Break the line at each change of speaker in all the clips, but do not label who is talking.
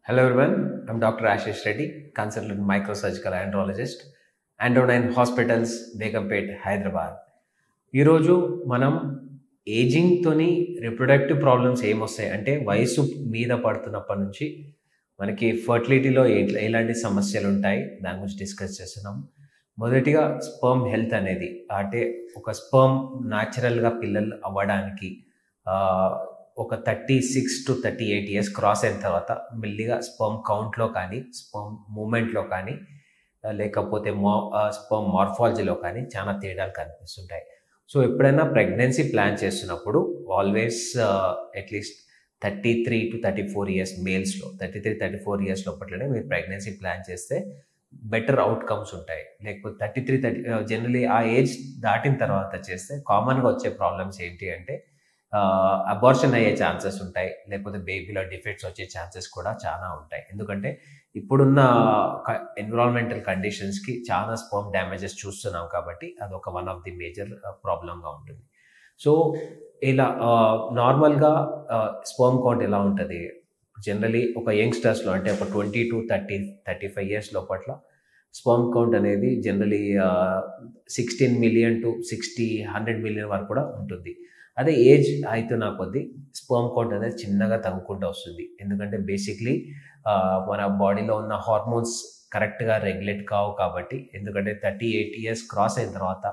Hello everyone, I'm Dr. Ashish Reddy, consultant microsurgical andrologist, Andronine Hospitals, Begumpet, Hyderabad. ఈరోజు మనం ఏజింగ్తోని reproductive problems ఏమొస్తాయి అంటే వయసు మీద పడుతున్నప్పటి నుంచి మనకి ఫర్టిలిటీలో ఎలాంటి సమస్యలు ఉంటాయి దాని గురించి డిస్కస్ చేస్తున్నాం. మొదటిగా స్పర్మ్ హెల్త్ అనేది అంటే ఒక స్పర్మ్ న్యాచురల్గా పిల్లలు అవ్వడానికి ఒక 36 to 38 years క్రాస్ అయిన తర్వాత మెల్లిగా స్పర్మ్ కౌంట్లో కానీ స్పర్మ్ మూమెంట్లో కానీ లేకపోతే స్పర్మ్ మార్ఫాలజీలో కానీ చాలా తేడాలు కనిపిస్తుంటాయి. సో ఎప్పుడైనా ప్రెగ్నెన్సీ ప్లాన్ చేస్తున్నప్పుడు always at least 33 to 34 years మేల్స్లో 33-34 years లోపట్లనే మీరు ప్రెగ్నెన్సీ ప్లాన్ చేస్తే బెటర్ అవుట్కమ్స్ ఉంటాయి. లేకపోతే 33 జనరలీ ఆ ఏజ్ దాటిన తర్వాత చేస్తే కామన్గా వచ్చే ప్రాబ్లమ్స్ ఏంటి అంటే అబార్షన్ అయ్యే ఛాన్సెస్ ఉంటాయి, లేకపోతే బేబీలో డిఫెక్ట్స్ వచ్చే ఛాన్సెస్ కూడా చాలా ఉంటాయి. ఎందుకంటే ఇప్పుడున్న ఎన్విరాన్మెంటల్ కండిషన్స్కి చాలా స్పర్మ్ డ్యామేజెస్ చూస్తున్నాం కాబట్టి అదొక వన్ ఆఫ్ ది మేజర్ ప్రాబ్లంగా ఉంటుంది. సో ఇలా నార్మల్గా స్పర్మ్ కౌంట్ ఎలా ఉంటుంది జనరలీ ఒక యంగ్స్టర్స్లో అంటే ఒక 20 to 35 years లోపట్ల స్పర్మ్ కౌంట్ అనేది జనరలీ 16 million to 100 million వరకు కూడా ఉంటుంది. అదే ఏజ్ అవుతున్న కొద్దీ స్పర్మ్ కౌంట్ అనేది చిన్నగా తగ్గుకుంటూ వస్తుంది. ఎందుకంటే బేసిక్లీ మన బాడీలో ఉన్న హార్మోన్స్ కరెక్ట్గా రెగ్యులేట్ కావు కాబట్టి. ఎందుకంటే 38 years క్రాస్ అయిన తర్వాత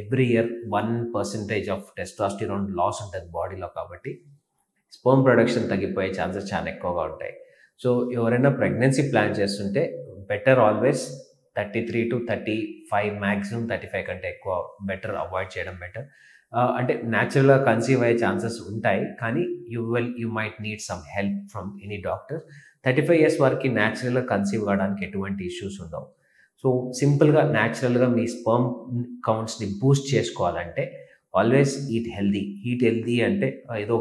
every year 1% of testosterone loss ఉంటుంది బాడీలో కాబట్టి స్పర్మ్ ప్రొడక్షన్ తగ్గిపోయే ఛాన్సెస్ చాలా ఎక్కువగా ఉంటాయి. సో ఎవరైనా ప్రెగ్నెన్సీ ప్లాన్ చేస్తుంటే బెటర్ ఆల్వేస్ 33 to 35, మ్యాక్సిమం 35 కంటే ఎక్కువ బెటర్ అవాయిడ్ చేయడం బెటర్. అంటే న్యాచురల్గా కన్సీవ్ అయ్యే ఛాన్సెస్ ఉంటాయి, కానీ you might need some help from any doctor. 35 years వరకు న్యాచురల్గా కన్సీవ్ కావడానికి ఎటువంటి ఇష్యూస్ ఉండవు. సో సింపుల్గా న్యాచురల్గా మీ స్పర్మ్ కౌంట్స్ని బూస్ట్ చేసుకోవాలంటే ఆల్వేస్ ఈట్ హెల్దీ అంటే ఏదో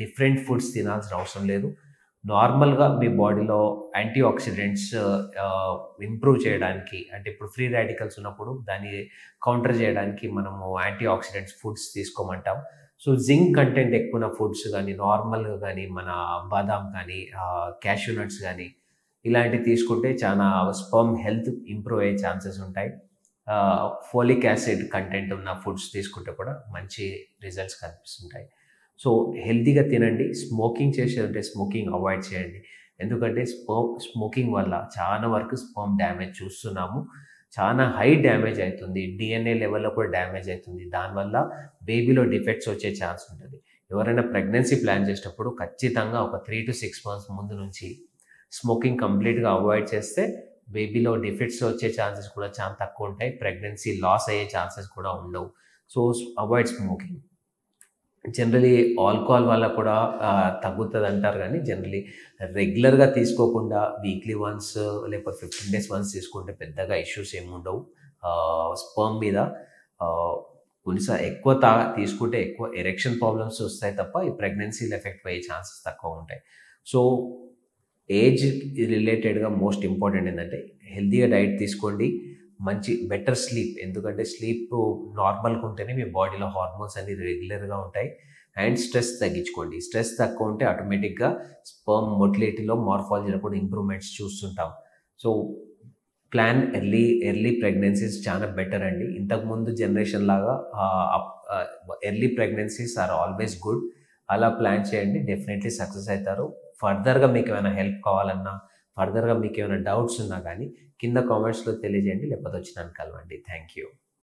డిఫరెంట్ ఫుడ్స్ తినాల్సిన అవసరం లేదు. నార్మల్గా మీ బాడీలో యాంటీ ఆక్సిడెంట్స్ ఇంప్రూవ్ చేయడానికి అంటే ఇప్పుడు ఫ్రీ రాడికల్స్ ఉన్నప్పుడు దాన్ని కౌంటర్ చేయడానికి మనము యాంటీ ఆక్సిడెంట్స్ ఫుడ్స్ తీసుకోమంటాం. సో జింక్ కంటెంట్ ఎక్కువ ఉన్న ఫుడ్స్ కానీ నార్మల్గా కానీ మన బాదాం కానీ క్యాష్యూ నట్స్ కానీ ఇలాంటివి తీసుకుంటే చాలా స్పర్మ్ హెల్త్ ఇంప్రూవ్ అయ్యే ఛాన్సెస్ ఉంటాయి. ఫోలిక్ యాసిడ్ కంటెంట్ ఉన్న ఫుడ్స్ తీసుకుంటే కూడా మంచి రిజల్ట్స్ కనిపిస్తుంటాయి. సో హెల్తీగా తినండి. స్మోకింగ్ చేసేదంటే స్మోకింగ్ అవాయిడ్ చేయండి. ఎందుకంటే స్మోకింగ్ వల్ల చాలా వరకు స్పర్మ్ డ్యామేజ్ చూస్తున్నాము. చాలా హై డ్యామేజ్ అవుతుంది, DNA లెవెల్లో కూడా డ్యామేజ్ అవుతుంది. దానివల్ల బేబీలో డిఫెక్ట్స్ వచ్చే ఛాన్స్ ఉంటుంది. ఎవరైనా ప్రెగ్నెన్సీ ప్లాన్ చేసేటప్పుడు ఖచ్చితంగా ఒక 3 to 6 months ముందు నుంచి స్మోకింగ్ కంప్లీట్గా అవాయిడ్ చేస్తే బేబీలో డిఫెక్ట్స్ వచ్చే ఛాన్సెస్ కూడా చాలా తక్కువ ఉంటాయి. ప్రెగ్నెన్సీ లాస్ అయ్యే ఛాన్సెస్ కూడా ఉండవు. So avoid smoking. Generally alcohol వల్ల కూడా తగ్గుతుంది అంటారు, కానీ జనరలీ రెగ్యులర్గా తీసుకోకుండా వీక్లీ వన్స్ లేకపోతే 15 days వన్స్ తీసుకుంటే పెద్దగా ఇష్యూస్ ఏమి ఉండవు స్పర్మ్ మీద. కొన్నిసార్లు ఎక్కువ తీసుకుంటే ఎక్కువ ఎరెక్షన్ ప్రాబ్లమ్స్ వస్తాయి తప్ప ఈ ప్రెగ్నెన్సీలో ఎఫెక్ట్ అయ్యే ఛాన్సెస్ తక్కువ ఉంటాయి. సో ఏజ్ రిలేటెడ్గా మోస్ట్ ఇంపార్టెంట్ ఏంటంటే హెల్తీగా డైట్ తీసుకోండి, మంచి బెటర్ స్లీప్. ఎందుకంటే స్లీప్ నార్మల్గా ఉంటేనే మీ బాడీలో హార్మోన్స్ అనేది రెగ్యులర్గా ఉంటాయి. అండ్ స్ట్రెస్ తగ్గించుకోండి. స్ట్రెస్ తక్కువ ఉంటే ఆటోమేటిక్గా స్పర్మ్ మొటిలిటీలో మార్ఫాలజీలో కూడా ఇంప్రూవ్మెంట్స్ చూస్తుంటాం. సో ప్లాన్ ఎర్లీ ప్రెగ్నెన్సీస్ చాలా బెటర్ అండి. ఇంతకుముందు జనరేషన్ లాగా early pregnancies are always good. అలా ప్లాన్ చేయండి, డెఫినెట్లీ సక్సెస్ అవుతారు. ఫర్దర్గా మీకు ఏమైనా హెల్ప్ కావాలన్నా, ఫర్దర్గా మీకు ఏమైనా డౌట్స్ ఉన్నా కానీ కింద కామెంట్స్లో తెలియజేయండి, లేకపోతే వచ్చి నన్ను కలవండి. Thank you.